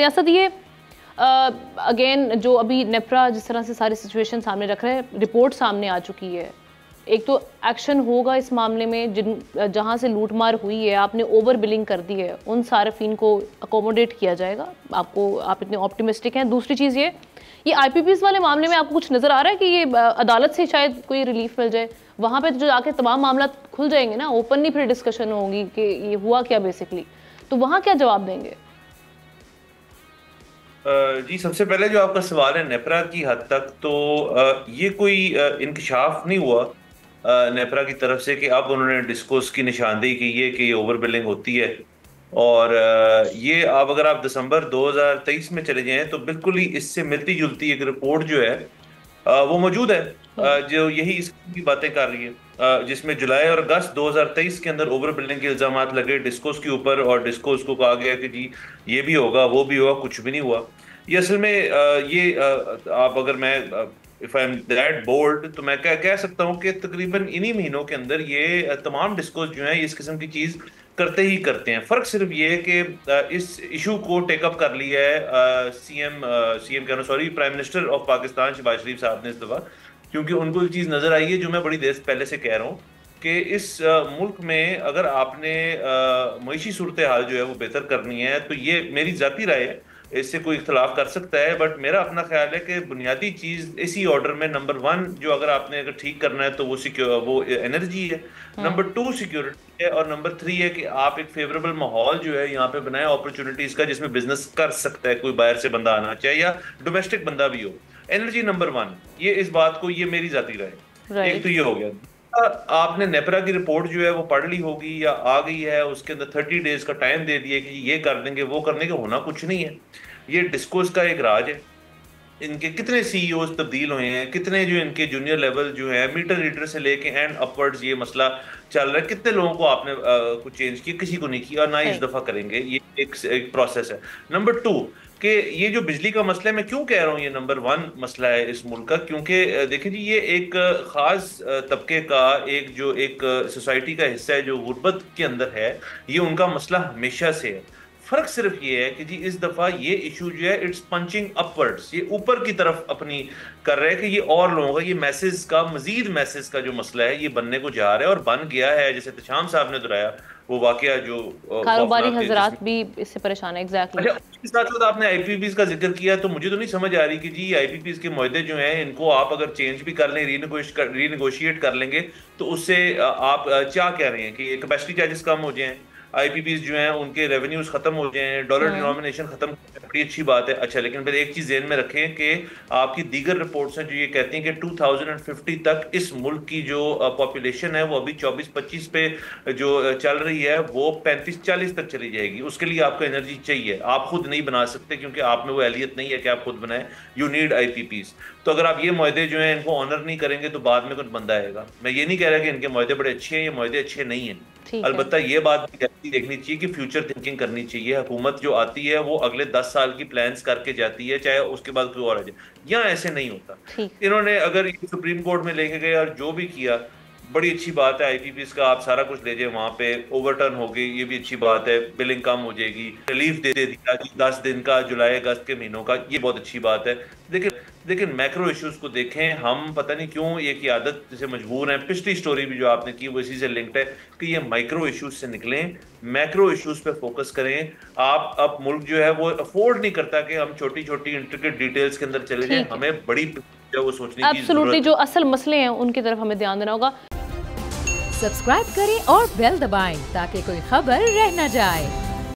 सियासत ये अगेन जो अभी नेप्रा जिस तरह से सारी सिचुएशन सामने रख रहे हैं, रिपोर्ट सामने आ चुकी है। एक तो एक्शन होगा इस मामले में जहां से लूटमार हुई है, आपने ओवर बिलिंग कर दी है, उन सार्फिन को अकोमोडेट किया जाएगा। आप इतने ऑप्टिमिस्टिक हैं। दूसरी चीज़ ये आईपीपीएस वाले मामले में आपको कुछ नज़र आ रहा है कि ये अदालत से शायद कोई रिलीफ मिल जाए, वहाँ पे जो जाके तमाम मामला खुल जाएंगे ना, ओपनली फिर डिस्कशन होगी कि ये हुआ क्या बेसिकली, तो वहाँ क्या जवाब देंगे? जी, सबसे पहले जो आपका सवाल है नेपरा की हद तक, तो ये कोई इंकशाफ नहीं हुआ नेपरा की तरफ से कि अब उन्होंने डिस्कोर्स की निशानदेही की है कि ये ओवर बिलिंग होती है। और ये अब अगर आप दिसंबर 2023 में चले जाएं तो बिल्कुल ही इससे मिलती जुलती एक रिपोर्ट जो है वो मौजूद है, जो यही इसकी बातें कर रही है, जिसमें जुलाई और अगस्त 2023 के अंदर ओवर बिल्डिंग के इल्जाम लगे डिस्कोस के ऊपर, और डिस्कोस को कहा गया कि जी ये भी होगा वो भी होगा, कुछ भी नहीं हुआ। ये असल में आप अगर मैं if I am that bold तो मैं क्या कह सकता हूँ कि तकरीबन इन्हीं महीनों के अंदर ये तमाम डिस्कोस जो हैं इस किस्म की चीज करते ही करते हैं। फर्क सिर्फ ये है कि इस इशू को टेकअप कर लिया है सीएम कहना sorry prime minister of Pakistan Shehbaz Sharif साहब ने इस दफा, क्योंकि उनको एक चीज नजर आई है जो मैं बड़ी देर पहले से कह रहा हूँ कि इस मुल्क में अगर आपने मईशी सूरत हाल जो है वो बेहतर करनी है, तो ये मेरी जाती राय है, इससे कोई इख्तलाफ कर सकता है, बट मेरा अपना ख्याल है कि बुनियादी चीज इसी ऑर्डर में नंबर 1 जो अगर आपने अगर ठीक करना है तो वो एनर्जी है, नंबर 2 सिक्योरिटी है, और नंबर 3 है कि आप एक फेवरेबल माहौल जो है यहाँ पे बनाए अपॉर्चुनिटीज का, जिसमें बिजनेस कर सकता है, कोई बाहर से बंदा आना चाहे या डोमेस्टिक बंदा भी हो। एनर्जी नंबर 1, ये इस बात को, ये मेरी जाती राय। एक तो ये हो गया। आपने नेपरा की रिपोर्ट जो है वो पढ़ ली होगी या आ गई है, उसके अंदर 30 डेज का टाइम दे दिया कि ये कर देंगे वो कर देंगे, होना कुछ नहीं है। ये डिस्कोर्स का एक राज है। इनके कितने सीईओ तब्दील हुए हैं, कितने जो इनके जूनियर लेवल जो है मीटर रीडर से लेके एंड अपवर्ड्स ये मसला चल रहा है, कितने लोगों को आपने कुछ चेंज किया, किसी को नहीं किया, और ना ही इस दफा करेंगे। ये एक प्रोसेस है। नंबर 2 कि ये जो बिजली का मसला है, मैं क्यों कह रहा हूँ ये नंबर 1 मसला है इस मुल्क का, क्योंकि देखिए जी ये एक खास तबके का एक सोसाइटी का हिस्सा है जो गुर्बत के अंदर है, ये उनका मसला हमेशा से है। फर्क सिर्फ ये है कि जी इस दफा ये इशू जो है इट्स पंचिंग अपवर्ड्स, ये ऊपर की तरफ अपनी कर रहे हैं कि ये और लोगों का ये मजीद मैसेज का जो मसला है ये बनने को जा रहा है और बन गया है। जैसे तशाम साहब ने दोहराया वो वाकया जो कारोबारी हजरात भी इससे परेशान है। एग्जैक्टली। अच्छा, इसके साथ साथ आपने आईपीपीएस का जिक्र किया, तो मुझे तो नहीं समझ आ रही कि जी आईपीपीएस के मुआहदे जो हैं इनको आप अगर चेंज भी कर लें, रीनेगोशिएट कर लेंगे, तो उससे आप क्या कह रहे हैं कि कैपेसिटी चार्जेस कम हो जाएं, आईपीपीएस जो हैं उनके रेवेन्यूज खत्म हो जाए, डॉलर डिनोमिनेशन खत्म, बड़ी अच्छी बात है। अच्छा, लेकिन फिर एक चीज ध्यान में रखें कि आपकी दीगर रिपोर्ट्स हैं जो ये कहती हैं कि 2050 तक इस मुल्क की जो पॉपुलेशन है वो अभी 24-25 पे जो चल रही है वो 35-40 तक चली जाएगी। उसके लिए आपको एनर्जी चाहिए, आप खुद नहीं बना सकते क्योंकि आप में वो एहलियत नहीं है कि आप खुद बनाएं, यू नीड आईपीपीएस। तो अगर आप ये मुआहदे जो हैं इनको ऑनर नहीं करेंगे तो बाद में कुछ बंदा आएगा। मैं ये नहीं कह रहा कि इनके मुआहदे बड़े अच्छे हैं, ये मुआहदे अच्छे नहीं हैं, अलबत्ता ये बात भी देखनी चाहिए कि फ्यूचर थिंकिंग करनी चाहिए। हुकूमत जो आती है वो अगले 10 साल की प्लान्स करके जाती है, चाहे उसके बाद कोई और आ जाए। यहाँ ऐसे नहीं होता। इन्होंने अगर सुप्रीम कोर्ट में लेके गए और जो भी किया, बड़ी अच्छी बात है। आईपीपीएस का आप सारा कुछ ले जाए, वहां पे ओवरटर्न हो गई, ये भी अच्छी बात है, बिलिंग कम हो जाएगी, रिलीफ दे दिया 10 दिन का जुलाई अगस्त के महीनों का, ये बहुत अच्छी बात है। लेकिन मैक्रो इश्यूज को देखें। हम पता नहीं क्यों एक ही आदत से मजबूर हैं, पिछली स्टोरी भी जो आपने की वो इसी से लिंक्ड है कि ये माइक्रो इश्यूज से निकलें, मैक्रो इश्यूज पे फोकस करें। आप अब मुल्क जो है वो अफोर्ड नहीं करता कि हम छोटी छोटी इंट्रिकेट डिटेल्स के अंदर चले जाएं, हमें बड़ी वो सोचने की जरूरत है। जो असल मसले हैं उनकी तरफ हमें ध्यान देना होगा। सब्सक्राइब करें और बेल दबाएं ताकि कोई खबर रह न जाए।